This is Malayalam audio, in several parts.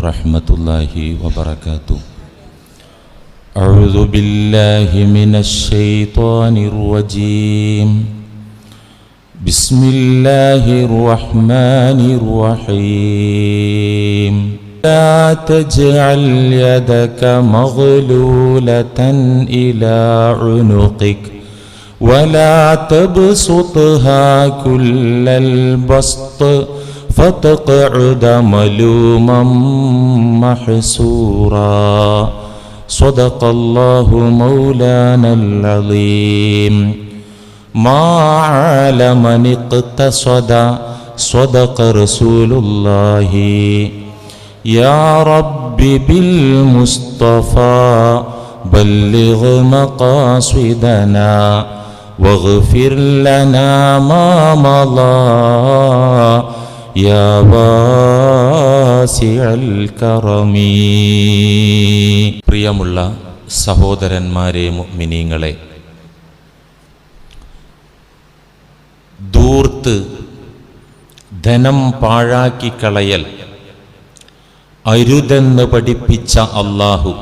ورحمة الله وبركاته. أعوذ بالله من الشيطان الرجيم. بسم الله الرحمن الرحيم. لا تجعل يدك مغلولة إلى عنقك ولا تبسطها كل البسط فتقعد ملوما محسورا. صدق الله مولانا العظيم. ما عال من اقتصد صدق رسول الله. يا رب بالمصطفى بلغ مقاصدنا واغفر لنا ما مضى يا واسع الكرم. പ്രിയമുള്ള സഹോദരന്മാരെ മുഅ്മിനീങ്ങളെ, ധൂർത്ത് ധനം പാഴാക്കി കളയൽ അരുതെന്ന് പഠിപ്പിച്ച അല്ലാഹു,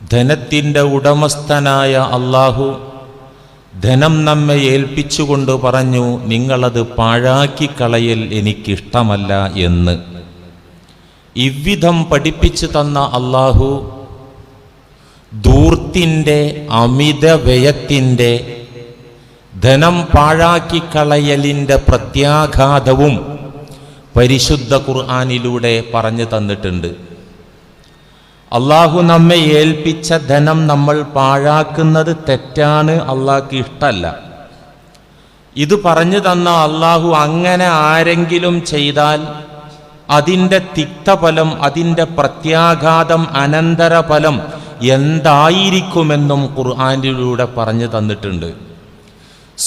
ധനത്തിൻ്റെ ഉടമസ്ഥനായ അല്ലാഹു ധനം നമ്മെ ഏൽപ്പിച്ചുകൊണ്ട് പറഞ്ഞു, നിങ്ങളത് പാഴാക്കി കളയൽ എനിക്കിഷ്ടമല്ല എന്ന്. ഇவ்விധം പഠിപ്പിച്ചു തന്ന അല്ലാഹു ധൂർത്തിൻ്റെ, അമിത വ്യയത്തിൻ്റെ, ധനം പാഴാക്കി കളയലിൻ്റെ പ്രത്യാഘാതവും പരിശുദ്ധ ഖുർആനിലൂടെ പറഞ്ഞു തന്നിട്ടുണ്ട്. അള്ളാഹു നമ്മെ ഏൽപ്പിച്ച ധനം നമ്മൾ പാഴാക്കുന്നത് തെറ്റാണ്, അള്ളാഹ്ക്ക് ഇഷ്ടമല്ല. ഇത് പറഞ്ഞു തന്ന അള്ളാഹു അങ്ങനെ ആരെങ്കിലും ചെയ്താൽ അതിൻ്റെ തിക്തഫലം, അതിൻ്റെ പ്രത്യാഘാതം, അനന്തരഫലം എന്തായിരിക്കുമെന്നും ഖുർആനിലൂടെ പറഞ്ഞു തന്നിട്ടുണ്ട്.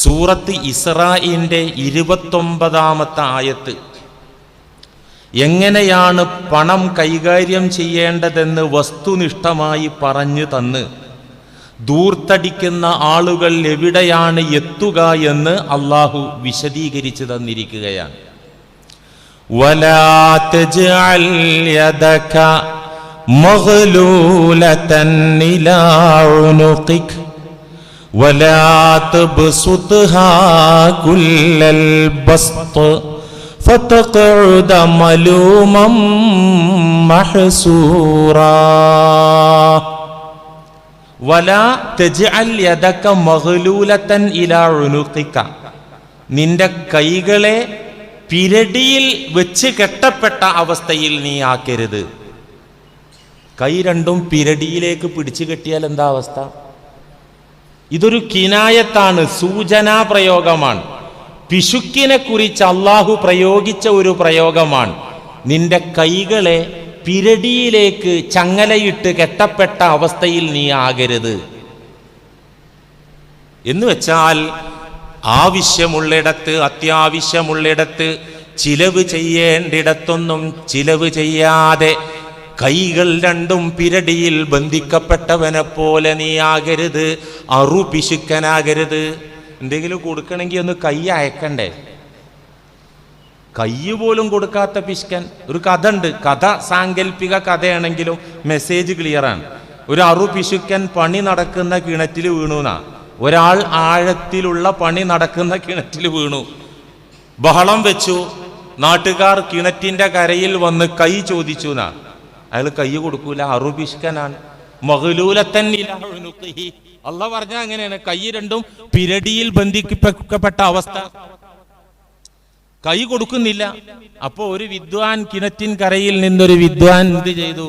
സൂറത്ത് ഇസ്രാഈന്റെ 29-ാമത്തെ ആയത്ത് എങ്ങനെയാണ് പണം കൈകാര്യം ചെയ്യേണ്ടതെന്ന് വസ്തുനിഷ്ഠമായി പറഞ്ഞു തന്ന് ധൂർത്തടിക്കുന്ന ആളുകൾ എവിടെയാണ് എത്തുക എന്ന് അള്ളാഹു വിശദീകരിച്ചു തന്നിരിക്കുകയാണ്. വലാ തജ്അൽ യദക മഗ്ലൂലതൻ ഇലാ ഉനുഖിക വലാ തബ്സുത്ഹാ കുല്ലൽ ബസ്ത് فتقعد ملوما محسورا. ولا تجعل يدك مغلولة إلى عنقك. നിന്റെ കൈകളെ പിരടിയിൽ വെച്ച് കെട്ടപ്പെട്ട അവസ്ഥയിൽ നീ ആക്കരുത്. കൈ രണ്ടും പിരടിയിലേക്ക് പിടിച്ചു കെട്ടിയാൽ എന്താ അവസ്ഥ? ഇതൊരു കിനായത്താണ്, സൂചനാ പ്രയോഗമാണ്. പിശുക്കിനെ കുറിച്ച് അള്ളാഹു പ്രയോഗിച്ച ഒരു പ്രയോഗമാണ്. നിന്റെ കൈകളെ പിരടിയിലേക്ക് ചങ്ങലയിട്ട് കെട്ടപ്പെട്ട അവസ്ഥയിൽ നീ ആകരുത് എന്ന് വെച്ചാൽ, ആവശ്യമുള്ളിടത്ത്, അത്യാവശ്യമുള്ളിടത്ത്, ചിലവ് ചെയ്യേണ്ടിടത്തൊന്നും ചിലവ് ചെയ്യാതെ കൈകൾ രണ്ടും പിരടിയിൽ ബന്ധിക്കപ്പെട്ടവനെ പോലെ നീ ആകരുത്, പിശുക്കനാകരുത്. എന്തെങ്കിലും കൊടുക്കണമെങ്കിൽ ഒന്ന് കൈ അയക്കണ്ടേ? കൈ പോലും കൊടുക്കാത്ത പിശുക്കൻ. ഒരു കഥ ഉണ്ട്, കഥ സാങ്കല്പിക കഥയാണെങ്കിലും മെസ്സേജ് ക്ലിയറാണ്. ഒരു പിശുക്കൻ പണി നടക്കുന്ന കിണറ്റിൽ വീണുന്നാ. ഒരാൾ ആഴത്തിലുള്ള പണി നടക്കുന്ന കിണറ്റിൽ വീണു, ബഹളം വെച്ചു. നാട്ടുകാർ കിണറ്റിന്റെ കരയിൽ വന്ന് കൈ ചോദിച്ചു എന്നാ. അയാൾ കൈ കൊടുക്കൂല, പിശുക്കനാണ്. മഗ്ലൂലത്തൻ ഇലാ ഉനുഖിഹി. അള്ളാഹ് പറഞ്ഞ അങ്ങനെയാണ്, കൈ രണ്ടും പിരടിയിൽ ബന്ധിക്കപ്പെട്ട അവസ്ഥ. കൈ കൊടുക്കുന്നില്ല. അപ്പോ ഒരു വിദ്വാൻ, കിണറ്റിൻ കരയിൽ നിന്നൊരു വിദ്വാൻ എന്ത് ചെയ്തു?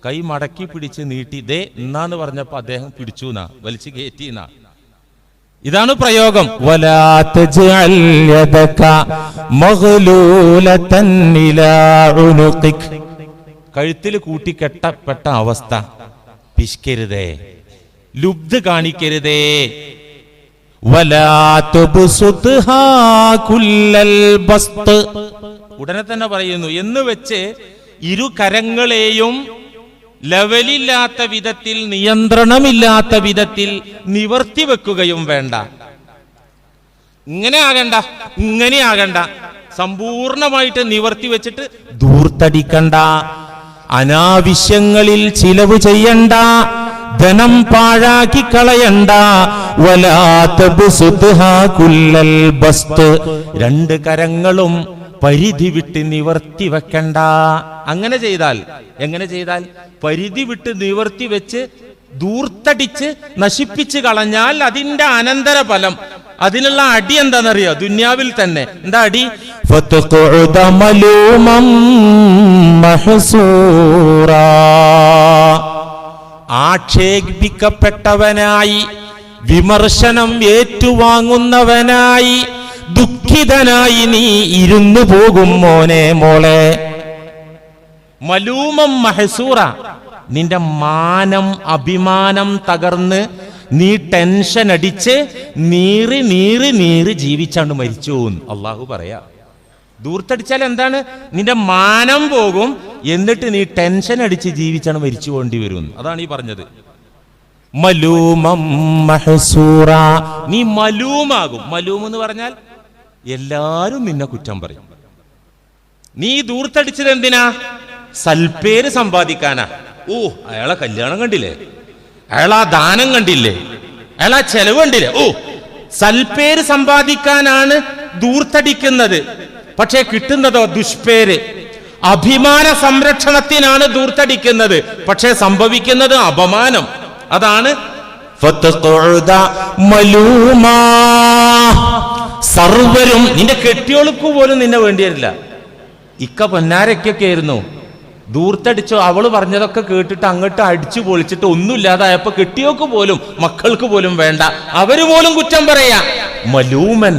കൈ മടക്കി പിടിച്ച് നീട്ടി, ദേ എന്നാന്ന് പറഞ്ഞപ്പോ അദ്ദേഹം പിടിച്ചു എന്നാ, വലിച്ചു കയറ്റിന്നാ. ഇതാണ് പ്രയോഗം. വലാ തജ്അൽ യദക മഗ്ലൂലതൻ ഇലാ ഉനുഖിക. കഴുത്തിൽ കൂട്ടിക്കെട്ടപ്പെട്ട അവസ്ഥ. പിശുക്കരുതേ, ലുബ്ധ കാണിക്കരുതേ. വലാ തുബ്സുത്ഹാ കുല്ലൽ ബസ്ത്. ഉടനെ തന്നെ പറയുന്നു, എന്ന് വെച്ച് ഇരു കരങ്ങളെയും ലെവലില്ലാത്ത വിധത്തിൽ, നിയന്ത്രണമില്ലാത്ത വിധത്തിൽ നിവർത്തി വെക്കുകയും വേണ്ട. ഇങ്ങനെ ആകണ്ട, സമ്പൂർണമായിട്ട് നിവർത്തി വെച്ചിട്ട് ധൂർത്തടിക്കണ്ട, അനാവശ്യങ്ങളിൽ ചിലവ് ചെയ്യണ്ട, ധനം പാഴാക്കി കളയണ്ട. വലാ തബ്സുത്ഹാ കുല്ലൽ ബസ്ത്, രണ്ട് കരങ്ങളും പരിധി വിട്ട് നിവർത്തി വെക്കണ്ട. അങ്ങനെ ചെയ്താൽ, എങ്ങനെ ചെയ്താൽ? പരിധി വിട്ട് നിവർത്തി വെച്ച് ധൂർത്തടിച്ച് നശിപ്പിച്ച് കളഞ്ഞാൽ അതിന്റെ അനന്തര ഫലം, അതിനുള്ള അടി എന്താണെന്നറിയോ? ദുന്യാവിൽ തന്നെ എന്താ അടി? ഫതഖഉദ മലൂമൻ മഹ്സൂറാ, ആക്ഷേപിക്കപ്പെട്ടവനായി, വിമർശനം ഏറ്റുവാങ്ങുന്നവനായി, ദുഃഖിതനായി നീ ഇരുന്നു പോകും മോനെ മോളെ. മലൂമം മഹസൂറ, നിന്റെ മാനം അഭിമാനം തകർന്ന് നീ ടെൻഷൻ അടിച്ച് നീറി നീറി നീറി ജീവിച്ചാണ്ട് മരിച്ചു എന്ന് അള്ളാഹു പറയാ. ദൂർത്തടിച്ചാൽ എന്താണ്? നിന്റെ മാനം പോകും, എന്നിട്ട് നീ ടെൻഷൻ അടിച്ച് ജീവിച്ചാണ് മരിച്ചു പോകേണ്ടി വരും. അതാണ് ഈ പറഞ്ഞത്. മലൂമം മഹസൂറ, നീ മലൂമാകും. മലൂം എന്ന് പറഞ്ഞാൽ എല്ലാരും നിന്നെ കുറ്റം പറയും. നീ ദൂർത്തടിച്ചത് എന്തിനാ? സൽപ്പേര് സമ്പാദിക്കാനാ. ഓ, അയാളെ കല്യാണം കണ്ടില്ലേ, അയാളാ ദാനം കണ്ടില്ലേ, അയാളാ ചെലവ് കണ്ടില്ലേ. ഓ, സൽപ്പേര് സമ്പാദിക്കാനാണ് ദൂർത്തടിക്കുന്നത്. പക്ഷേ കിട്ടുന്നതോ ദുഷ്പേര്. അഭിമാന സംരക്ഷണത്തിനാണ് ദൂർത്തടിക്കുന്നത്, പക്ഷേ സംഭവിക്കുന്നത് അപമാനം. അതാണ് സർവരും, നിന്റെ കെട്ടിയോൾക്ക് പോലും നിന്നെ വേണ്ടി വരില്ല. ഇക്ക പൊന്നാരൊക്കെ ആയിരുന്നു, ദൂർത്തടിച്ചോ, അവള് പറഞ്ഞതൊക്കെ കേട്ടിട്ട് അങ്ങോട്ട് അടിച്ചു പൊളിച്ചിട്ട് ഒന്നുമില്ലാതായപ്പോ കെട്ടിയോക്ക് പോലും മക്കൾക്ക് പോലും വേണ്ട, അവര് പോലും കുറ്റം പറയാ. മലൂമൻ,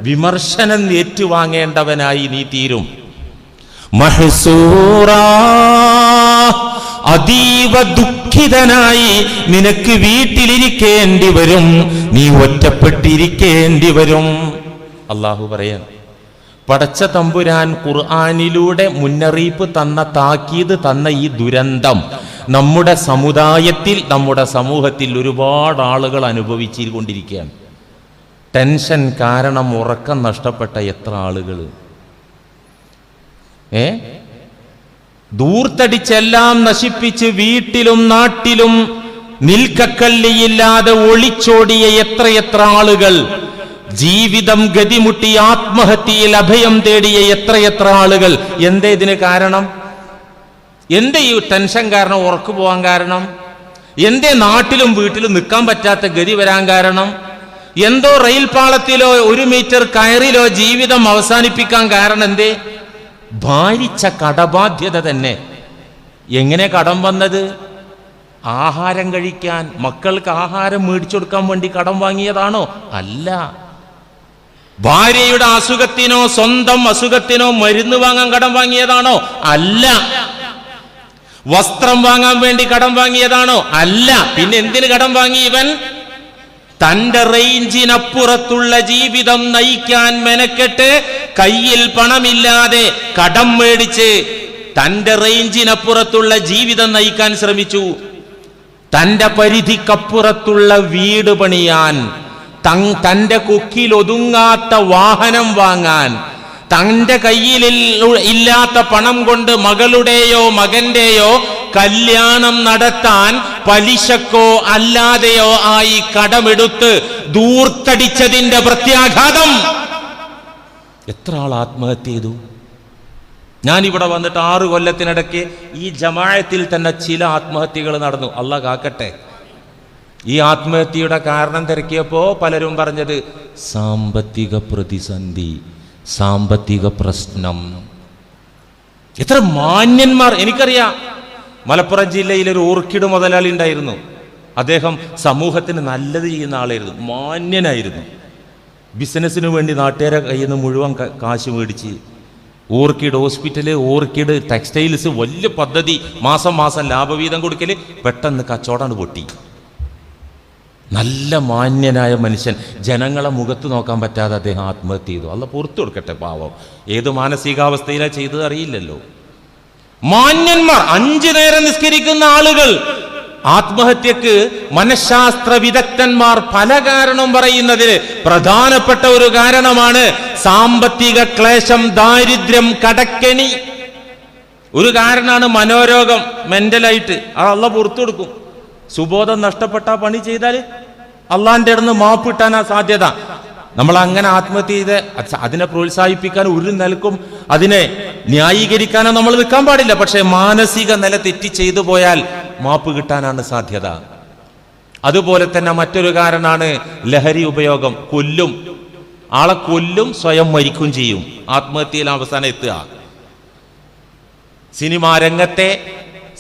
വിമർശനം ഏറ്റുവാങ്ങേണ്ടവനായി നീ തീരും. മഹ്സൂറാ, അതീവ ദുഃഖിതനായി നിനക്ക് വീട്ടിലിരിക്കേണ്ടി വരും, നീ ഒറ്റപ്പെട്ടിരിക്കേണ്ടി വരും. അള്ളാഹു പറയാൻ, പടച്ച തമ്പുരാൻ ഖുർആനിലൂടെ മുന്നറിയിപ്പ് തന്ന, താക്കീത് തന്ന ഈ ദുരന്തം നമ്മുടെ സമുദായത്തിൽ, നമ്മുടെ സമൂഹത്തിൽ ഒരുപാട് ആളുകൾ അനുഭവിച്ചുകൊണ്ടിരിക്കുകയാണ്. ടെൻഷൻ കാരണം ഉറക്കം നഷ്ടപ്പെട്ട എത്ര ആളുകൾ, ദൂർത്തടിച്ചെല്ലാം നശിപ്പിച്ച് വീട്ടിലും നാട്ടിലും നിൽക്കക്കല്ലിയില്ലാതെ ഒളിച്ചോടിയ എത്രയെത്ര ആളുകൾ, ജീവിതം ഗതിമുട്ടി ആത്മഹത്യയിൽ അഭയം തേടിയ എത്രയെത്ര ആളുകൾ. എന്തേ ഇതിന് കാരണം? എന്തേ ഈ ടെൻഷൻ കാരണം ഉറക്കു പോകാൻ കാരണം? എന്തേ നാട്ടിലും വീട്ടിലും നിൽക്കാൻ പറ്റാത്ത ഗതി വരാൻ കാരണം? എന്തോ റെയിൽ പാളത്തിലോ 1 മീറ്റർ കയറിലോ ജീവിതം അവസാനിപ്പിക്കാൻ കാരണം എന്തേ? ഭാരിച്ച കടബാധ്യത തന്നെ. എങ്ങനെ കടം വന്നത്? ആഹാരം കഴിക്കാൻ, മക്കൾക്ക് ആഹാരം മേടിച്ചു കൊടുക്കാൻ വേണ്ടി കടം വാങ്ങിയതാണോ? അല്ല. ഭാര്യയുടെ അസുഖത്തിനോ സ്വന്തം അസുഖത്തിനോ മരുന്ന് വാങ്ങാൻ കടം വാങ്ങിയതാണോ? അല്ല. വസ്ത്രം വാങ്ങാൻ വേണ്ടി കടം വാങ്ങിയതാണോ? അല്ല. പിന്നെ എന്തിന് കടം വാങ്ങി ഇവൻ? തന്റെ റേഞ്ചിനപ്പുറത്തുള്ള ജീവിതം നയിക്കാൻ മെനക്കെട്ട് കയ്യിൽ പണമില്ലാതെ കടം മേടിച്ച് തന്റെ റേഞ്ചിനപ്പുറത്തുള്ള ജീവിതം നയിക്കാൻ ശ്രമിച്ചു. തന്റെ പരിധിക്കപ്പുറത്തുള്ള വീട് പണിയാൻ, തന്റെ കൊക്കിൽ ഒതുങ്ങാത്ത വാഹനം വാങ്ങാൻ, തന്റെ കയ്യിൽ ഇല്ലാത്ത പണം കൊണ്ട് മകളുടെയോ മകന്റെയോ കല്യാണം നടത്താൻ പലിശക്കോ അല്ലാതെയോ ആയി കടമെടുത്ത് ദൂർത്തടിച്ചതിന്റെ പ്രത്യാഘാതം. എത്ര ആൾ ആത്മഹത്യ ചെയ്തു? ഞാനിവിടെ വന്നിട്ട് 6 കൊല്ലത്തിനിടയ്ക്ക് ഈ ജമാഅത്തിൽ തന്നെ ചില ആത്മഹത്യകൾ നടന്നു. അല്ലാഹ് കാക്കട്ടെ. ഈ ആത്മഹത്യയുടെ കാരണം തിരക്കിയപ്പോ പലരും പറഞ്ഞത് സാമ്പത്തിക പ്രതിസന്ധി, സാമ്പത്തിക പ്രശ്നം. എത്ര മാന്യന്മാർ! എനിക്കറിയാം, മലപ്പുറം ജില്ലയിൽ ഒരു ഓർക്കിഡ് മുതലാളി ഉണ്ടായിരുന്നു. അദ്ദേഹം സമൂഹത്തിന് നല്ലത് ചെയ്യുന്ന ആളായിരുന്നു, മാന്യനായിരുന്നു. ബിസിനസ്സിന് വേണ്ടി നാട്ടുകാരെ കയ്യിൽ നിന്ന് മുഴുവൻ കാശ് മേടിച്ച് ഓർക്കിഡ് ഹോസ്പിറ്റല്, ഓർക്കിഡ് ടെക്സ്റ്റൈൽസ്, വലിയ പദ്ധതി, മാസം മാസം ലാഭവീതം കൊടുക്കല്. പെട്ടെന്ന് കച്ചവടമാണ് പൊട്ടി. നല്ല മാന്യനായ മനുഷ്യൻ, ജനങ്ങളെ മുഖത്ത് നോക്കാൻ പറ്റാതെ അദ്ദേഹം ആത്മഹത്യ ചെയ്തു. അല്ല പുറത്തു കൊടുക്കട്ടെ, പാവം. ഏത് മാനസികാവസ്ഥയിലാണ് ചെയ്തത് അറിയില്ലല്ലോ. മാന്യന്മാർ, 5 നേരം നിസ്കരിക്കുന്ന ആളുകൾ ആത്മഹത്യക്ക് മനഃശാസ്ത്ര വിദഗ്ധന്മാർ പല കാരണം പറയുന്നതിന് പ്രധാനപ്പെട്ട ഒരു കാരണമാണ് സാമ്പത്തിക ക്ലേശം, ദാരിദ്ര്യം, കടക്കെണി. ഒരു കാരണമാണ് മനോരോഗം, മെന്റലായിട്ട്. അത് അള്ളാഹ് പുറത്തു കൊടുക്കും. സുബോധം നഷ്ടപ്പെട്ട പണി ചെയ്താൽ അള്ളാന്റെ അടുന്ന് മാപ്പ് കിട്ടാനാ സാധ്യത. നമ്മൾ അങ്ങനെ ആത്മഹത്യ ചെയ്ത് അതിനെ പ്രോത്സാഹിപ്പിക്കാൻ ഒരു നിലക്കും അതിനെ ന്യായീകരിക്കാനോ നമ്മൾ നിൽക്കാൻ പാടില്ല. പക്ഷെ മാനസിക നില തെറ്റി ചെയ്തു പോയാൽ മാപ്പ് കിട്ടാനാണ് സാധ്യത. അതുപോലെ തന്നെ മറ്റൊരു കാരണമാണ് ലഹരി ഉപയോഗം. ആളെ കൊല്ലും, സ്വയം മരിക്കും ചെയ്യും, ആത്മഹത്യയിൽ അവസാനം എത്തുക. സിനിമാ രംഗത്തെ,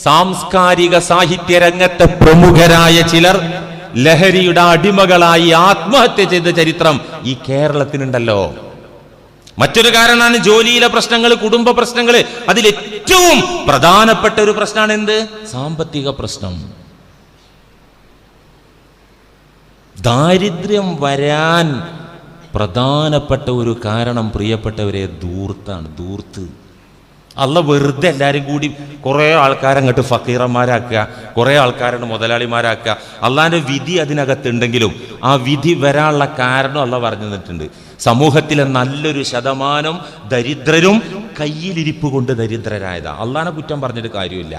സാംസ്കാരിക സാഹിത്യ രംഗത്തെ പ്രമുഖരായ ചിലർ ലഹരിയുടെ അടിമകളായി ആത്മഹത്യ ചെയ്ത ചരിത്രം ഈ കേരളത്തിനുണ്ടല്ലോ. മറ്റൊരു കാരണമാണ് ജോലിയിലെ പ്രശ്നങ്ങൾ, കുടുംബ പ്രശ്നങ്ങൾ. അതിലേറ്റവും പ്രധാനപ്പെട്ട ഒരു പ്രശ്നമാണ് എന്ത്? സാമ്പത്തിക പ്രശ്നം. ദാരിദ്ര്യം വരാൻ പ്രധാനപ്പെട്ട ഒരു കാരണം പ്രിയപ്പെട്ടവരെ ധൂർത്താണ്. ധൂർത്ത്. അള്ളാഹ് വെറുതെ എല്ലാവരും കൂടി കുറേ ആൾക്കാരങ്ങോട്ട് ഫക്കീറന്മാരാക്കുക, കുറേ ആൾക്കാരുടെ മുതലാളിമാരാക്കുക. അള്ളാഹിന്റെ വിധി അതിനകത്തുണ്ടെങ്കിലും ആ വിധി വരാനുള്ള കാരണം അള്ളാഹ് പറഞ്ഞു തന്നിട്ടുണ്ട്. സമൂഹത്തിലെ നല്ലൊരു ശതമാനം ദരിദ്രരും കയ്യിലിരിപ്പ് കൊണ്ട് ദരിദ്രരായതാ. അള്ളാഹിനെ കുറ്റം പറഞ്ഞിട്ട് കാര്യമില്ല.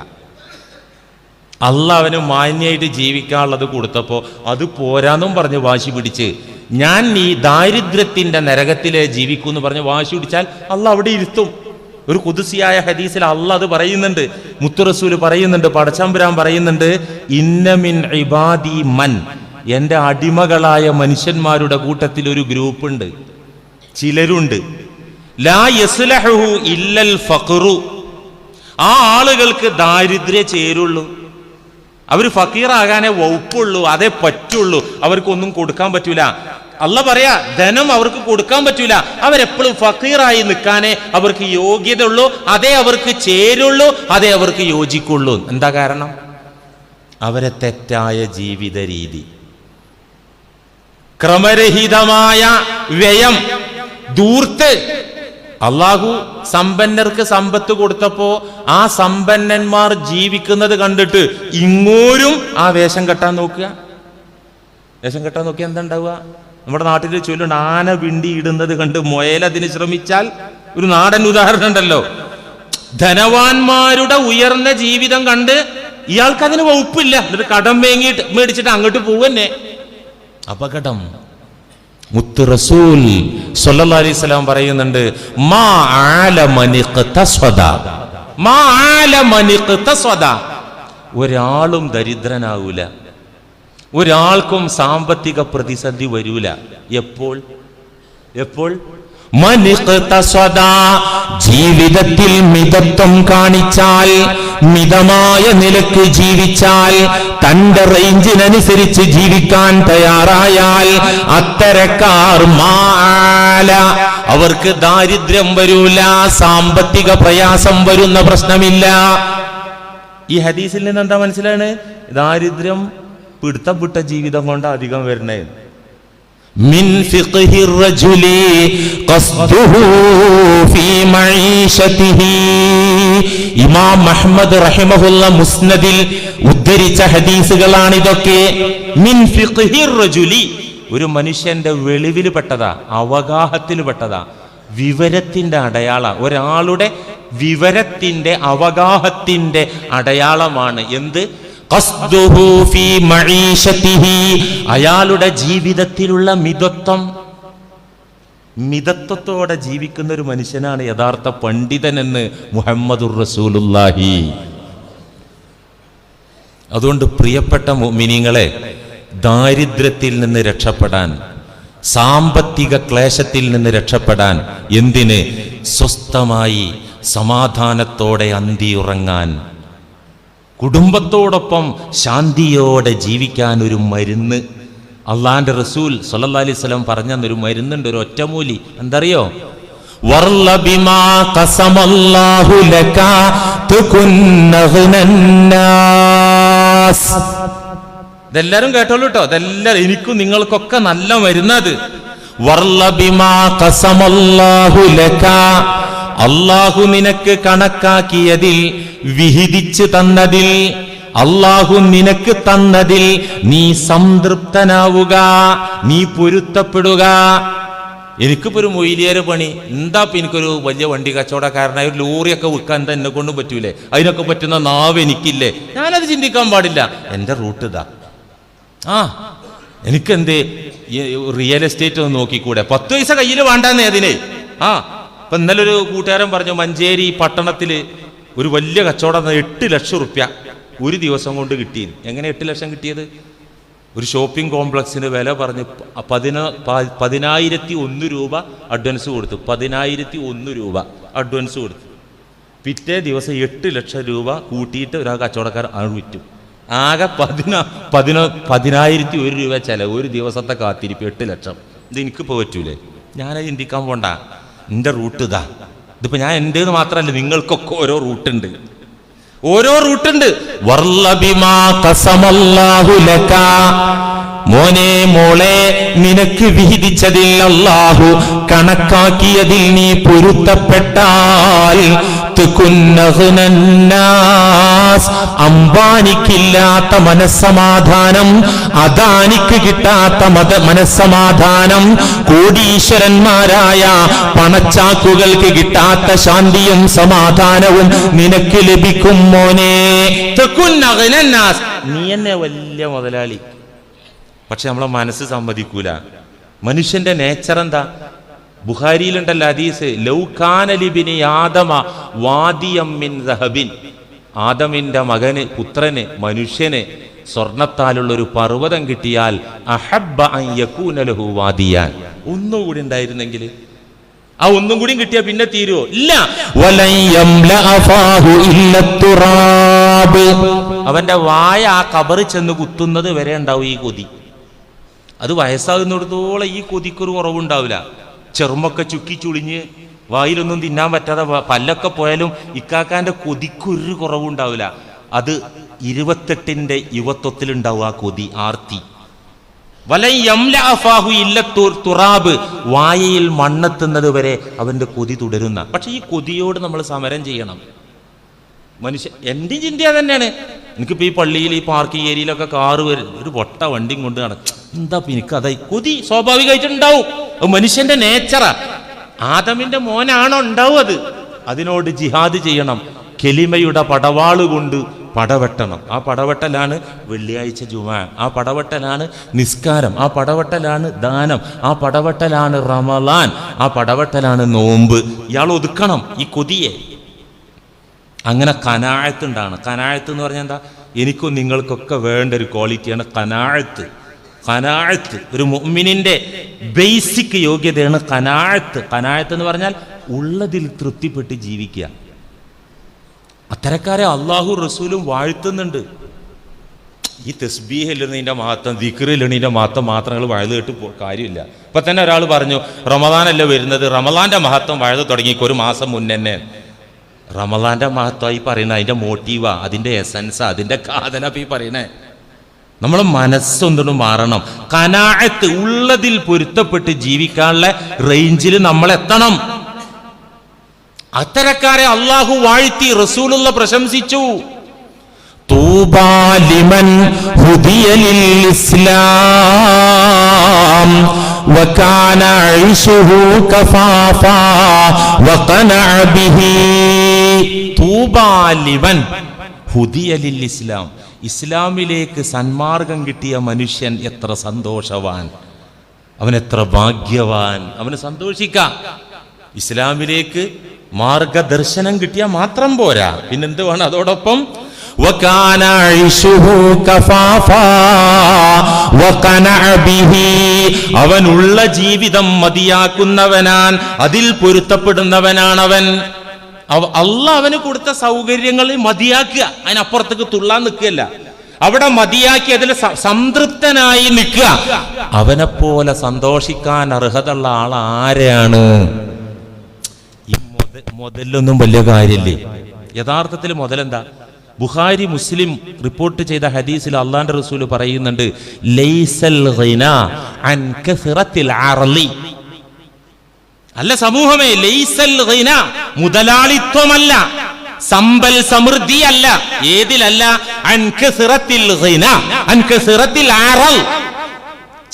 അള്ളാഹ് അവന് മാന്യമായിട്ട് ജീവിക്കാനുള്ളത് കൊടുത്തപ്പോൾ അത് പോരാന്നും പറഞ്ഞ് വാശി പിടിച്ച് ഞാൻ ഈ ദാരിദ്ര്യത്തിന്റെ നരകത്തിലെ ജീവിക്കും എന്ന് പറഞ്ഞ് വാശി പിടിച്ചാൽ അള്ളാഹ് അവിടെ ഇരുത്തും. ഒരു ഖുദ്സിയായ ഹദീസിൽ അള്ളാഹ് അത് പറയുന്നുണ്ട്, മുത്തു റസൂൽ പറയുന്നുണ്ട്, പടച്ചമ്പുരാൻ പറയുന്നുണ്ട്, ഇന്ന മിൻ ഇബാദി മൻ, എൻ്റെ അടിമകളായ മനുഷ്യന്മാരുടെ കൂട്ടത്തിൽ ഒരു ഗ്രൂപ്പ് ഉണ്ട്, ചിലരുണ്ട്, ലാ യസ്ലഹു ഇല്ലൽ ഫഖ്റു, ആ ആളുകൾക്ക് ദാരിദ്ര്യം ചേരുള്ളൂ. അവർ ഫക്കീറാകാനേ വകുപ്പുള്ളൂ, അതേ പറ്റുള്ളൂ, അവർക്കൊന്നും കൊടുക്കാൻ പറ്റൂല. അള്ളാഹ് പറയാ ധനം അവർക്ക് കൊടുക്കാൻ പറ്റൂല, അവരെപ്പോഴും ഫക്കീറായി നിൽക്കാനേ അവർക്ക് യോഗ്യത ഉള്ളൂ, അതേ അവർക്ക് ചേരുള്ളൂ, അതേ അവർക്ക് യോജിക്കുള്ളൂ. എന്താ കാരണം? അവരെ തെറ്റായ ജീവിത രീതി, ക്രമരഹിതമായ വ്യയം, ധൂർത്ത്. അള്ളാഹു സമ്പന്നർക്ക് സമ്പത്ത് കൊടുത്തപ്പോ ആ സമ്പന്നന്മാർ ജീവിക്കുന്നത് കണ്ടിട്ട് ഇങ്ങോരും ആ വേഷം കെട്ടാൻ നോക്കുക. വേഷം കെട്ടാൻ നോക്കിയാൽ എന്താ ഉണ്ടാവുക? നമ്മുടെ നാട്ടിൽ ചൊല്ലുണ്ട്, ആന പിണ്ടി ഇടുന്നത് കണ്ട് മുയലതിന് ശ്രമിച്ചാൽ. ഒരു നാടൻ ഉദാഹരണം ഉണ്ടല്ലോ. ധനവാന്മാരുടെ ഉയർന്ന ജീവിതം കണ്ട് ഇയാൾക്ക് അതിന് വകുപ്പില്ല, എന്നിട്ട് കടം മേടിച്ചിട്ട് അങ്ങോട്ട് പോവന്നെ. അപകടം. മുത്ത് റസൂൽ സല്ലല്ലാഹു അലൈഹി വസല്ലം പറയുന്നുണ്ട്, മാ ആല മനിഖ്തസ്വദ, മാ ആല മനിഖ്തസ്വദ, ഒരാളും ദരിദ്രനാവൂല, ഒരാൾക്കും സാമ്പത്തിക പ്രതിസന്ധി വരൂല. എപ്പോൾ? എപ്പോൾ? മനിഖ്തസ്വദ, ജീവിതത്തിൽ മിതത്വം കാണിച്ചാൽ, മിതമായ നിലക്ക് ജീവിച്ചാൽ, തന്റെ റേഞ്ചിനനുസരിച്ച് ജീവിക്കാൻ തയ്യാറായാൽ അത്തരക്കാർ മാല, അവർക്ക് ദാരിദ്ര്യം വരൂല, സാമ്പത്തിക പ്രയാസം വരുന്ന പ്രശ്നമില്ല. ഈ ഹദീസിൽ നിന്ന് എന്താ മനസ്സിലാണ്? ദാരിദ്ര്യം പിടുത്തം വിട്ട ജീവിതം കൊണ്ട് അധികം വരണേ. മിൻ ഫിഖ്ഹിർ റജുലി ഖസ്ദുഹു ഫീ മഈശതിഹി, ഇമാം അഹ്മദ് റഹിമഹുല്ലാ മുസ്നദിൽ ഉദ്ധരിച്ച ഹദീസുകളാണ് ഇതൊക്കെ. മിൻ ഫിഖ്ഹിർ റജുലി, ഒരു മനുഷ്യന്റെ വെളിവിൽ പെട്ടതാ, അവഗാഹത്തിൽ പെട്ടതാ, വിവരത്തിന്റെ അടയാള. ഒരാളുടെ വിവരത്തിന്റെ അവഗാഹത്തിന്റെ അടയാളമാണ് എന്ത്? ഖസ്ദുഹു ഫീ മഈശതിഹി, അയാളുടെ ജീവിതത്തിലുള്ള മിതത്വം. മിതത്വത്തോടെ ജീവിക്കുന്ന ഒരു മനുഷ്യനാണ് യഥാർത്ഥ പണ്ഡിതൻ എന്ന് മുഹമ്മദുർ റസൂലുള്ളാഹി. അതുകൊണ്ട് പ്രിയപ്പെട്ട മുഅ്മിനീങ്ങളെ, ദാരിദ്ര്യത്തിൽ നിന്ന് രക്ഷപ്പെടാൻ, സാമ്പത്തിക ക്ലേശത്തിൽ നിന്ന് രക്ഷപ്പെടാൻ, എന്തിന്? സ്വസ്ഥമായി സമാധാനത്തോടെ അന്തിയുറങ്ങാൻ, കുടുംബത്തോടൊപ്പം ശാന്തിയോടെ ജീവിക്കാൻ ഒരു മരുന്ന് അള്ളാന്റെ റസൂൽ സല്ലല്ലാഹു അലൈഹി വസല്ലം പറഞ്ഞൊരു മരുന്നുണ്ട്, ഒരു ഒറ്റമൂലി. എന്തറിയോ? വർള ബിമാ ഖസമല്ലാഹു ലക തുകുന്ന ഗുനന്നാസ്. ഇതെല്ലാരും കേട്ടോളൂ കേട്ടോ, ഇതെല്ലാരും എനിക്കും നിങ്ങൾക്കൊക്കെ നല്ല മരുന്നത്. വർള ബിമാ ഖസമല്ലാഹു ലക, അല്ലാഹു നിനക്ക് കണക്കാക്കിയതിൽ, വിഹിതിച്ചു തന്നതിൽ, അല്ലാഹു നിനക്ക് തന്നതിൽ നീ സംതൃപ്തനാവുക, നീ പൊരുത്തപ്പെടുക. എനിക്കിപ്പോൾ ഒരു മൊയിലിയേരെ പണി എന്താ ഇപ്പം എനിക്കൊരു വലിയ വണ്ടി കച്ചവടക്കാരനായ ഒരു ലോറിയൊക്കെ വിൽക്കാൻ എന്താ എന്നെ കൊണ്ടും പറ്റൂലേ? അതിനൊക്കെ പറ്റുന്ന നാവ് എനിക്കില്ലേ? ഞാനത് ചിന്തിക്കാൻ പാടില്ല. എൻ്റെ റൂട്ട് ഇതാ. എനിക്കെന്ത് റിയൽ എസ്റ്റേറ്റ് ഒന്ന് നോക്കിക്കൂടെ? 10 പൈസ കയ്യിൽ വേണ്ടാന്നേ അതിന്. ഇപ്പം ഇന്നലെ ഒരു കൂട്ടുകാരൻ പറഞ്ഞു, മഞ്ചേരി പട്ടണത്തിൽ ഒരു വലിയ കച്ചവടം 8 ലക്ഷം റുപ്യ ഒരു ദിവസം കൊണ്ട് കിട്ടി. എങ്ങനെ 8 ലക്ഷം കിട്ടിയത്? ഒരു ഷോപ്പിംഗ് കോംപ്ലക്സിന് വില പറഞ്ഞ് 10,001 രൂപ അഡ്വാൻസ് കൊടുത്തു. 10,001 രൂപ അഡ്വാൻസ് കൊടുത്തു. പിറ്റേ ദിവസം 8 ലക്ഷം രൂപ കൂട്ടിയിട്ട് ഒരാൾ കച്ചവടക്കാരൻ ആണ് വിറ്റു. ആകെ 10,001 രൂപ ചിലവ്. ഒരു ദിവസത്തെ കാത്തിരിപ്പ് 8 ലക്ഷം. ഇത് എനിക്കിപ്പോൾ പറ്റൂലേ? ഞാനത് ചിന്തിക്കാൻ പോണ്ട. എൻ്റെ റൂട്ട് ഇതാ. ഇതിപ്പോൾ ഞാൻ എൻ്റേത് മാത്രമല്ല, നിങ്ങൾക്കൊക്കെ ഓരോ റൂട്ടുണ്ട്. മോനെ മോളെ, നിനക്ക് വിഹിതിച്ചതിൽ അല്ലാഹു കണക്കാക്കിയതിൽ നീ പൊരുത്തപ്പെട്ടാൽ അംബാനിക്കില്ലാത്ത മനസ്സമാധാനം, അദാനിക്ക് കിട്ടാത്ത മനസ്സമാധാനം, കോടീശ്വരന്മാരായ പണച്ചാക്കുകൾക്ക് കിട്ടാത്ത ശാന്തിയും സമാധാനവും നിനക്ക് ലഭിക്കും മോനെ. നീ എന്നെ വലിയ മുതലാളി. പക്ഷെ നമ്മളെ മനസ്സ് സമ്മതിക്കൂല. മനുഷ്യന്റെ നേച്ചർ എന്താ? ബുഖാരിയിലുണ്ടല്ലോ ഹദീസ്, ലൗ കാന ലിബ്നി ആദമ വാദിയം മിൻ ദഹബിൻ. ആദമിന്റെ മകന്, പുത്രന്, മനുഷ്യന് സ്വർണത്താലുള്ള ഒരു പർവ്വതം കിട്ടിയാൽ അഹബ്ബ അൻ യകൂന ലഹു വാദിയാൻ. ഒന്നുകൂടി ഉണ്ടായിരുന്നെങ്കിൽ, ആ ഒന്നും കൂടി കിട്ടിയാ പിന്നെ തീരുവോ? ഇല്ല. അവന്റെ വായ ആ കബറ് ചെന്ന് കുത്തുന്നത് വരെ ഉണ്ടാവും ഈ കൊതി. അത് വയസ്സാകുന്നിടത്തോളം ഈ കൊതിക്കൊരു കുറവുണ്ടാവില്ല. ചെറുമൊക്കെ ചുക്കി ചുളിഞ്ഞ് വായിലൊന്നും തിന്നാൻ പറ്റാതെ പല്ലൊക്കെ പോയാലും ഇക്കാക്കാന്റെ കൊതിക്കൊരു കുറവുണ്ടാവില്ല. അത് 28ന്റെ യുവത്വത്തിലുണ്ടാവും ആ കൊതി, ആർത്തി. തുറാബ്, വായയിൽ മണ്ണെത്തുന്നത് വരെ അവന്റെ കൊതി തുടരുന്ന. പക്ഷെ ഈ കൊതിയോട് നമ്മൾ സമരം ചെയ്യണം. മനുഷ്യ എൻ്റെ ചിന്ത തന്നെയാണ്. എനിക്കിപ്പോൾ ഈ പള്ളിയിൽ, ഈ പാർക്കിംഗ് ഏരിയയിലൊക്കെ കാറ് വരും, ഒരു പൊട്ട വണ്ടിയും കൊണ്ട് നടക്കും. എന്താ എനിക്ക് അതായി കൊതി സ്വാഭാവികമായിട്ടുണ്ടാവും. മനുഷ്യന്റെ നേച്ചറാ. ആദമിന്റെ മോനാണോ ഉണ്ടാവും അത്. അതിനോട് ജിഹാദ് ചെയ്യണം. കെലിമയുടെ പടവാള് കൊണ്ട് പടവെട്ടണം. ആ പടവെട്ടലാണ് വെള്ളിയാഴ്ച ജുമാ, ആ പടവെട്ടലാണ് നിസ്കാരം, ആ പടവെട്ടലാണ് ദാനം, ആ പടവെട്ടലാണ് റമളാൻ, ആ പടവെട്ടലാണ് നോമ്പ്. ഇയാൾ ഒതുക്കണം ഈ കൊതിയെ. അങ്ങനെ കനാഅത്ത് ഉണ്ടാണ്. കനാഅത്ത് എന്ന് പറഞ്ഞാൽ എന്താ? എനിക്കും നിങ്ങൾക്കൊക്കെ വേണ്ട ഒരു ക്വാളിറ്റിയാണ് കനാഅത്ത്. ഖനാഅത്ത് ഒരു മുഅ്മിനിന്റെ ബേസിക് യോഗ്യതയാണ് ഖനാഅത്ത്. ഖനാഅത്ത് എന്ന് പറഞ്ഞാൽ ഉള്ളതിൽ തൃപ്തിപ്പെട്ട് ജീവിക്കുക. അത്തരക്കാരെ അള്ളാഹു റസൂലും വാഴ്ത്തുന്നുണ്ട്. ഈ തസ്ബീഹിലിടുന്നതിൻ്റെ മഹത്വം, ദിക്റിലിടുന്നതിൻ്റെ മഹത്വം മാത്രങ്ങൾ വഴുത് കേട്ട് കാര്യമില്ല. ഇപ്പം തന്നെ ഒരാൾ പറഞ്ഞു, റമദാനല്ലേ വരുന്നത്, റമദാൻ്റെ മഹത്വം വഴുത് തുടങ്ങിക്കോ 1 മാസം മുന്നേ. റമദാൻ്റെ മഹത്വമായി പറയുന്നത് അതിൻ്റെ മോട്ടീവാ, അതിൻ്റെ എസൻസാ, അതിൻ്റെ കാതലാ ഈ പറയണേ. നമ്മളെ മനസ്സൊന്നും മാറണം. ഖനാഅത്ത്, ഉള്ളതിൽ പൊരുത്തപ്പെട്ട് ജീവിക്കാനുള്ള റേഞ്ചിൽ നമ്മൾ എത്തണം. അത്തരക്കാരെ അള്ളാഹു വാഴ്ത്തി, റസൂലുള്ള പ്രശംസിച്ചു. തൂബാ ലിമൻ ഹുദിയ ലിൽ ഇസ്ലാം വകാന ഐശുഹു കഫാഫാ വഖനഅ ബിഹി. തൂബാ ലിമൻ ഹുദിയ ലിൽ ഇസ്ലാം. ഇസ്ലാമിലേക്ക് സന്മാർഗം കിട്ടിയ മനുഷ്യൻ എത്ര സന്തോഷവാൻ, അവൻ എത്ര ഭാഗ്യവാൻ. അവന് സന്തോഷിക്കാം. ഇസ്ലാമിലേക്ക് മാർഗദർശനം കിട്ടിയാൽ മാത്രം പോരാ, പിന്നെന്ത് വേണം അതോടൊപ്പം? അവനുള്ള ജീവിതം മതിയാക്കുന്നവനാൻ, അതിൽ പൊരുത്തപ്പെടുന്നവനാണവൻ. അള്ളാഹ് അവന് കൊടുത്ത സൗകര്യങ്ങൾ മതിയാക്കുക, അതിനപ്പുറത്തേക്ക് തുള്ളാൻ നിൽക്കുകയല്ല. അവിടെ മതിയാക്കി അതിൽ സംതൃപ്തനായി നിൽക്കുക. അവനെപ്പോലെ സന്തോഷിക്കാൻ അർഹതയുള്ള ആൾ ആരാണ്? ഈ മുതലൊന്നും വലിയ കാര്യമില്ലേ. യഥാർത്ഥത്തിൽ മുതലെന്താ? ബുഖാരി മുസ്ലിം റിപ്പോർട്ട് ചെയ്ത ഹദീസിൽ അള്ളാന്റെ റസൂല് പറയുന്നുണ്ട്, ലൈസൽ ഗിന അൻ കസറത്തിൽ അർളി. അല്ല സമൂഹമേ, ലൈസൽ ഗിന മുതലാളിത്വമല്ല, സമ്പൽ സമൃദ്ധിയല്ല. ഏതിലല്ല? അൻ കസറത്തിൽ ഗിന, അൻ കസറത്തിൽ അർൾ.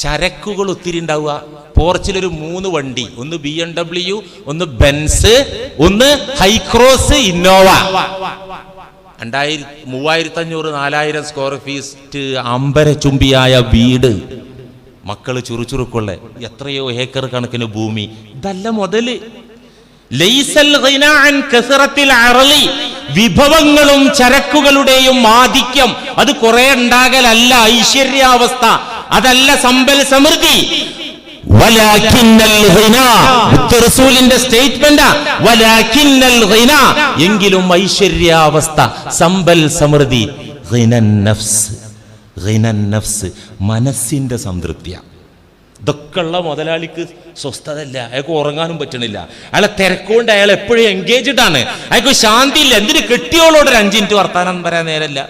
ചരക്കുകൾ ഒത്തിരി ഉണ്ടാവുക. പോർച്ചിലൊരു 3 വണ്ടി, ഒന്ന് BMW, ഒന്ന് ബെൻസ്, ഒന്ന് ഹൈക്രോസ്, ഇന്നോവ. 3500-4000 സ്ക്വയർ ഫീറ്റ് അമ്പരചുംബിയായ വീട്, മക്കള് ചുറുചുറുക്കുള്ള എത്രയോ ഏക്കർ കണക്കിന് ഭൂമി. ഇതല്ല മുതല്. വിഭവങ്ങളും ചരക്കുകളുടെയും ആധിക്യം അത് കുറെ ഉണ്ടാകലല്ല ഐശ്വര്യാവസ്ഥ, അതല്ല സമ്പൽ സമൃദ്ധി. റസൂലിന്റെ സ്റ്റേറ്റ്മെന്റ് എങ്കിലും ഐശ്വര്യാവസ്ഥ, സമ്പൽ സമൃദ്ധി, മനസ്സിന്റെ സംതൃപ്തിയാണ്. ഇതൊക്കെ ഉള്ള മുതലാളിക്ക് സ്വസ്ഥതല്ല, അയാൾക്ക് ഉറങ്ങാനും പറ്റണില്ല, അയാളെ തിരക്കുകൊണ്ട് അയാൾ എപ്പോഴും എൻഗേജ്ഡ് ആണ്, അയാൾക്ക് ശാന്തിയില്ല. എന്തിന് കെട്ടിയോളോട് ഒരു 5 മിനിറ്റ് വർത്താനം പറയാൻ നേരല്ല.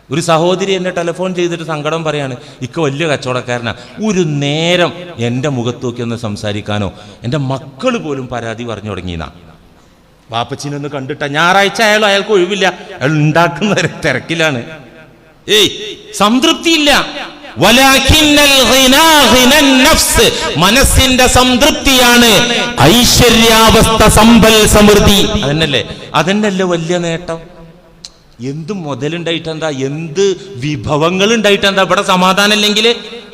ഒരു സഹോദരി എന്നെ ടെലിഫോൺ ചെയ്തിട്ട് സങ്കടം പറയാണ്, ഇക്ക വലിയ കച്ചവടക്കാരനാ, ഒരു നേരം എൻ്റെ മുഖത്ത് നോക്കി ഒന്ന് സംസാരിക്കാനോ, എൻ്റെ മക്കൾ പോലും പരാതി പറഞ്ഞു തുടങ്ങിയെന്നാ. വാപ്പച്ചിനൊന്ന് കണ്ടിട്ട ഞായറാഴ്ച അയാൾക്ക് ഒഴിവില്ല, അയാൾ ഉണ്ടാക്കുന്ന തിരക്കിലാണ്. സംതൃപ്തിയില്ല. മനസ്സിന്റെ സംതൃപ്തിയാണ് ഐശ്വര്യാവസ്ഥ, സമ്പൽ സമൃദ്ധി. അതന്നല്ലേ വലിയ നേട്ടം. എന്ത് മുതലുണ്ടായിട്ടെന്താ, എന്ത് വിഭവങ്ങൾ ഉണ്ടായിട്ടെന്താ? ഇവിടെ സമാധാനം ഇല്ലെങ്കിൽ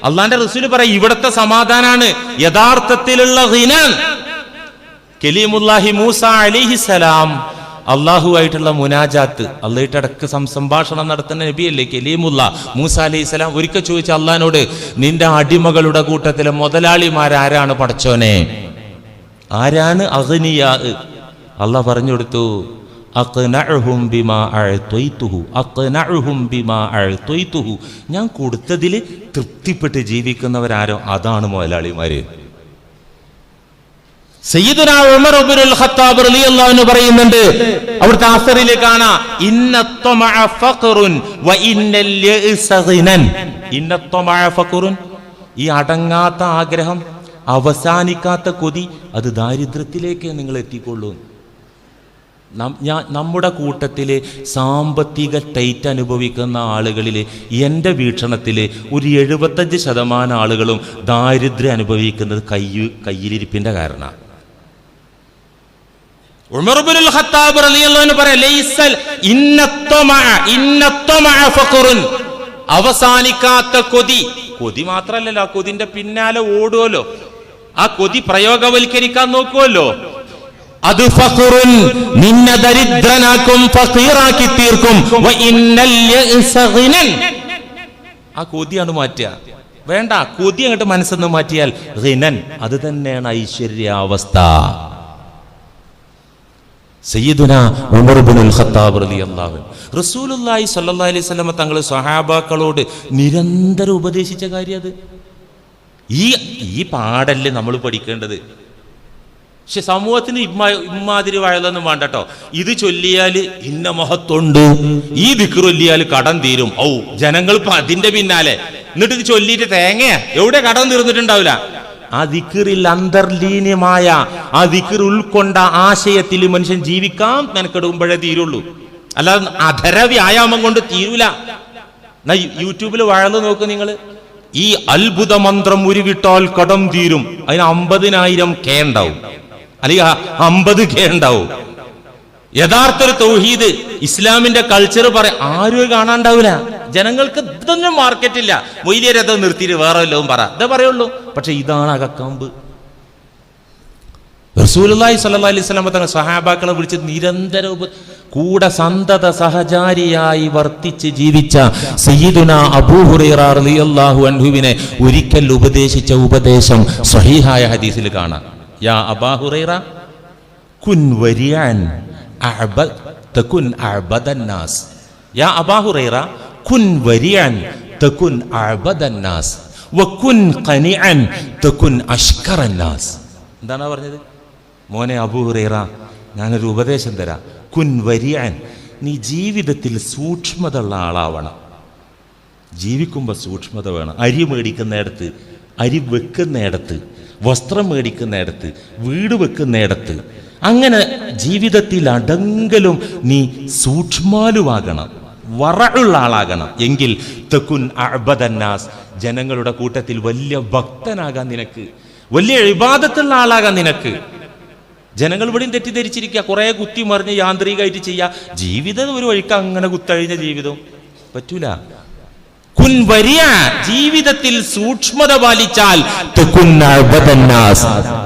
അള്ളാന്റെ റസൂല് പറയും ഇവിടത്തെ സമാധാനാണ് യഥാർത്ഥത്തിലുള്ള ഹിനാൻ. കലീമുല്ലാഹി മൂസ അലൈഹിസ്സലാം അള്ളാഹുവായിട്ടുള്ള മുനാജാത്ത്, അള്ളാഹുമായിട്ട് ഇടക്ക് സംഭാഷണം നടത്തുന്ന നബിയല്ലേ കലീമുല്ല. മൂസ അലൈഹിസ്സലാം ഒരിക്കൽ ചോദിച്ച അള്ളാഹിനോട്, നിന്റെ അടിമകളുടെ കൂട്ടത്തിലെ മുതലാളിമാരാരാണ് പടച്ചോനെ? ആരാണ് അഗ്നിയാ? അള്ളാഹ് പറഞ്ഞു കൊടുത്തു, ഞാൻ കൊടുത്തതിൽ തൃപ്തിപ്പെട്ട് ജീവിക്കുന്നവരാരോ അതാണ് മുതലാളിമാര്. സയ്യിദുനാ ഉമർ ഇബ്നുൽ ഖത്താബ് റളിയല്ലാഹു അൻഹു പറയുന്നുണ്ട്, അവിടുത്തെ അസറിൽ കാണാം, ഇന്നത്തമഅ ഫഖറുൻ വ ഇന്നൽ യഅസ ഗിനൻ. ഇന്നത്തമഅ ഫഖറുൻ, ഈ അടങ്ങാത്ത ആഗ്രഹം, അവസാനിക്കാത്ത കൊതി, അത് ദാരിദ്ര്യത്തിലേക്ക് നിങ്ങൾ എത്തിക്കൊള്ളൂ. നമ്മുടെ കൂട്ടത്തിൽ സാമ്പത്തിക ടൈറ്റ് അനുഭവിക്കുന്ന ആളുകളിൽ എൻ്റെ വീക്ഷണത്തിൽ ഒരു 75% ആളുകളും ദാരിദ്ര്യം അനുഭവിക്കുന്നത് കയ്യിലിരിപ്പിൻ്റെ കാരണമാണ്. ഉമർ ഇബ്നുൽ ഖത്താബ് റളിയല്ലാഹു അൻഹു പറയാ, അവസാനിക്കാത്ത കൊതി മാത്രമല്ലല്ലോ, ആ കൊതിന്റെ പിന്നാലെ ഓടുമല്ലോ, ആ കൊതി പ്രയോഗവൽക്കരിക്കാൻ നോക്കുമല്ലോ. അത് ഫഖറുൻ, നിന്നെ ദരിദ്രനാക്കും, ഫഖീറാക്കി തീർക്കും. ആ കൊതിയാണ് മാറ്റുക. വേണ്ട, കൊതി അങ്ങോട്ട് മനസ്സെന്ന് മാറ്റിയാൽ ഗിനൻ, അത് തന്നെയാണ് ഐശ്വര്യാവസ്ഥ. സയ്യിദുനാ ഉമർ ഇബ്നുൽ ഖത്താബ് റളിയല്ലാഹു അൻഹു, റസൂലുള്ളാഹി സ്വല്ലല്ലാഹു അലൈഹി വസല്ലം തങ്ങൾ സ്വഹാബാക്കളോട് നിരന്തരം ഉപദേശിച്ച കാര്യം അത്. ഈ പാടല്ലേ നമ്മൾ പഠിക്കേണ്ടത്. പക്ഷെ സമൂഹത്തിന് ഇമ്മാതിരി വഴലൊന്നും വേണ്ട കേട്ടോ. ഇത് ചൊല്ലിയാൽ ഇന്ന മഹത്വമുണ്ട്, ഈ ദിക്ർ ചൊല്ലിയാൽ കടം തീരും. ജനങ്ങൾ അതിന്റെ പിന്നാലെ, എന്നിട്ട് ഇത് ചൊല്ലിയിട്ട് തേങ്ങയാ, എവിടെ കടം തീർന്നിട്ടുണ്ടാവില്ല. ആ ദിക്റിൽ അന്തർലീനമായ, ആ ദിക്ർ ഉൾക്കൊണ്ട ആശയത്തിൽ മനുഷ്യൻ ജീവിക്കാൻ മെനക്കെടുമ്പോഴേ തീരുള്ളൂ. അല്ലാതെ അധര വ്യായാമം കൊണ്ട് തീരൂല. യൂട്യൂബിൽ വഴല് നോക്ക് നിങ്ങൾ. ഈ അത്ഭുത മന്ത്രം ഉരുവിട്ടാൽ കടം തീരും, അതിന് 50,000 കെ ഉണ്ടാവും, അല്ലെങ്കിൽ 50K ഉണ്ടാവും. യഥാർത്ഥ ഒരു തൗഹീദ് ഇസ്ലാമിന്റെ കൾച്ചർ പറയാൻ ആരും കാണാണ്ടാവില്ല. ജനങ്ങൾക്ക് ഇതൊന്നും മാർക്കറ്റില്ല. മൊയ്ലിയരത് നിർത്തിയിട്ട് വേറെ വല്ലതും പറ, ഇതേ പറയുള്ളൂ. പക്ഷെ ഇതാണ് അകക്കാമ്പ്. റസൂലുള്ളാഹി സ്വല്ലല്ലാഹി അലൈഹി വസല്ലം തങ്ങൾ സഹാബാക്കളെ വിളിച്ച് നിരന്തരം കൂടെ സന്തത സഹചാരിയായി വർത്തിച്ച് ജീവിച്ച സയ്യിദുനാ അബൂ ഹുറൈറ റളിയല്ലാഹു അൻഹുവിനെ ഒരിക്കൽ ഉപദേശിച്ച ഉപദേശം സ്വഹീഹായ ഹദീസിൽ കാണാം. യാ അബാ ഹുറൈറ കുൻ വരിഅൻ തകുൻ അഅബദൻ നാസ്. യാ അബാ ഹുറൈറ കുൻ വരിഅൻ തകുൻ അഅബദൻ നാസ് വകുൻ ഖനിഅൻ തകുൻ അഷ്കറൻ നാസ്. എന്താണ് പറഞ്ഞത്? മോനെ അബൂ ഹുറൈറ, ഞാനൊരു ഉപദേശം തരാം. കുൻ വരിഅൻ, നീ ജീവിതത്തിൽ സൂക്ഷ്മത ഉള്ള ആളാവണം. ജീവിക്കുമ്പോൾ സൂക്ഷ്മത വേണം. അരി മേടിക്കുന്നിടത്ത്, അരി വെക്കുന്നിടത്ത്, വസ്ത്രം മേടിക്കുന്നിടത്ത്, വീട് വെക്കുന്നിടത്ത്, അങ്ങനെ ജീവിതത്തിൽ അടങ്കലും നീ സൂക്ഷ്മാലുവാകണം, വറഉള്ള ആളാകണം. എങ്കിൽ തകുൻ അഅബദൻ നാസ്, ജനങ്ങളുടെ കൂട്ടത്തിൽ വലിയ ഭക്തനാകാൻ നിനക്ക്, വലിയ ഇബാദത്തുള്ള ആളാകാൻ നിനക്ക്. ജനങ്ങൾ ഇവിടെയും തെറ്റിദ്ധരിച്ചിരിക്കുക, കുറെ കുത്തി മറിഞ്ഞ് യാന്ത്രികമായിട്ട് ചെയ്യുക. ജീവിതം ഒരു വഴിക്ക് അങ്ങനെ കുത്തഴിഞ്ഞ ജീവിതം പറ്റൂല. കുൻ വരിയ, ജീവിതത്തിൽ സൂക്ഷ്മത പാലിച്ചാൽ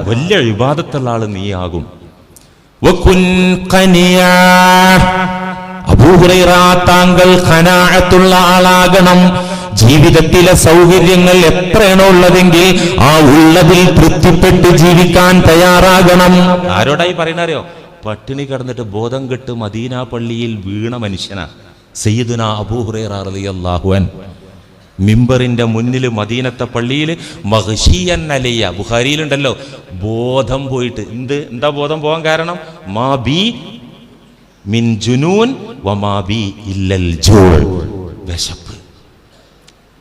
വലിയ ഇബാദത്തുള്ള ആള് നീയാകും. അബൂ ഹുറൈറ, താങ്കൾ ഖനാഅത്തുള്ള ആളാകണം. ജീവിതത്തിലെ സൗകര്യങ്ങൾ എത്രയാണോ ഉള്ളതെങ്കിൽ ആ ഉള്ളതിൽ തൃപ്തിപ്പെട്ട് ജീവിക്കാൻ തയ്യാറാകണം. ആരോടായി പറയുന്നറിയോ? പട്ടിണി കിടന്നിട്ട് ബോധം കെട്ട് മദീന പള്ളിയിൽ വീണ മനുഷ്യനാ സയ്യിദുനാ അബൂ ഹുറൈറ റളിയല്ലാഹു അൻഹു. മിമ്പറിന്റെ മുന്നിൽ മദീനത്തെ പള്ളിയിൽ മഗ്ശിയൻ അലയ്യ, ബുഖാരിയിലുണ്ടല്ലോ, ബോധം പോയിട്ട്. എന്താ ബോധം പോകാൻ കാരണം? മാ ബി മിൻ ജുനൂൻ വമാ ബി ഇല്ലൽ ജൂഅ്, വിശപ്പ്.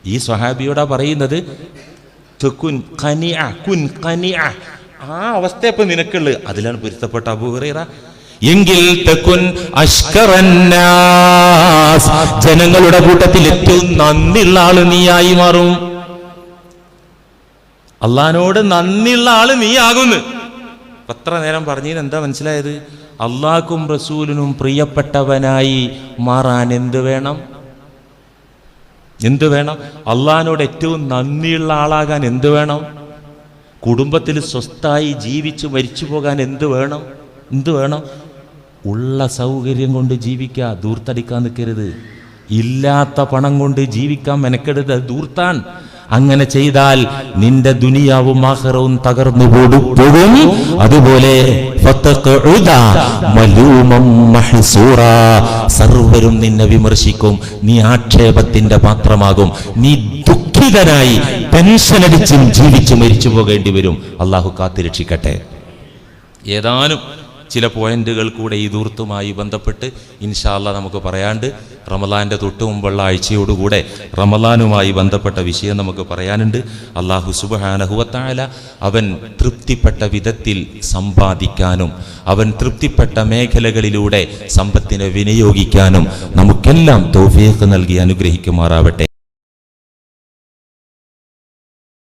ഈ സ്വഹാബിയോടാ പറയുന്നത് കുൻ ഖനിഅ, ആ അവസ്ഥ ഇപ്പൊ നിനക്കുള്ളത്. അതിലാണ് പൊരുത്തപ്പെട്ട അബൂ ഹുറൈറ. എങ്കിൽ തകുൻ അഷ്കറന്നാസ്, ജനങ്ങളുടെ കൂട്ടത്തിൽ ഏറ്റവും നന്ദിയുള്ള ആള് നീയായി മാറും. അള്ളാഹിനോട് നന്ദിയുള്ള ആള് നീയാകുന്നു. എത്ര നേരം പറഞ്ഞതിന് എന്താ മനസ്സിലായത്? അള്ളാഹ്ക്കും റസൂലിനും പ്രിയപ്പെട്ടവനായി മാറാൻ എന്ത് വേണം? അള്ളാഹിനോട് ഏറ്റവും നന്ദിയുള്ള ആളാകാൻ എന്ത് വേണം? കുടുംബത്തിൽ സ്വസ്ഥായി ജീവിച്ച് മരിച്ചു പോകാൻ എന്ത് വേണം? ഉള്ള സൗകര്യം കൊണ്ട് ജീവിക്കുക, ദൂർത്തടിക്കാൻ നിൽക്കരുത്. ഇല്ലാത്ത പണം കൊണ്ട് ജീവിക്കാൻ മെനക്കെടുത്ത് ദൂർത്താൻ. അങ്ങനെ ചെയ്താൽ നിന്റെ ദുനിയാവും ആഖിറവും തകർന്നു പോകും. അതുപോലെ സർവരും നിന്നെ വിമർശിക്കും, നീ ആക്ഷേപത്തിന്റെ പാത്രമാകും, നീ ദുഃഖിതനായി ടെൻഷനടിച്ചും ജീവിച്ചു മരിച്ചു പോകേണ്ടി വരും. അള്ളാഹു കാത്തിരക്ഷിക്കട്ടെ. ഏതാനും ചില പോയിന്റുകൾ കൂടെ ഈ ദൂർത്തുമായി ബന്ധപ്പെട്ട് ഇൻഷാ അല്ലാഹ് നമുക്ക് പറയാണ്ട്. റമളാന്റെ തൊട്ടു മുമ്പുള്ള ആഴ്ചയോടുകൂടെ റമളാനുമായി ബന്ധപ്പെട്ട വിഷയം നമുക്ക് പറയാനുണ്ട്. അല്ലാഹു സുബ്ഹാനഹു വ തആല അവൻ തൃപ്തിപ്പെട്ട വിധത്തിൽ സമ്പാദിക്കാനും അവൻ തൃപ്തിപ്പെട്ട മേഖലകളിലൂടെ സമ്പത്തിനെ വിനിയോഗിക്കാനും നമുക്കെല്ലാം തൗഫീഖ് നൽകി അനുഗ്രഹിക്കുമാറാവട്ടെ.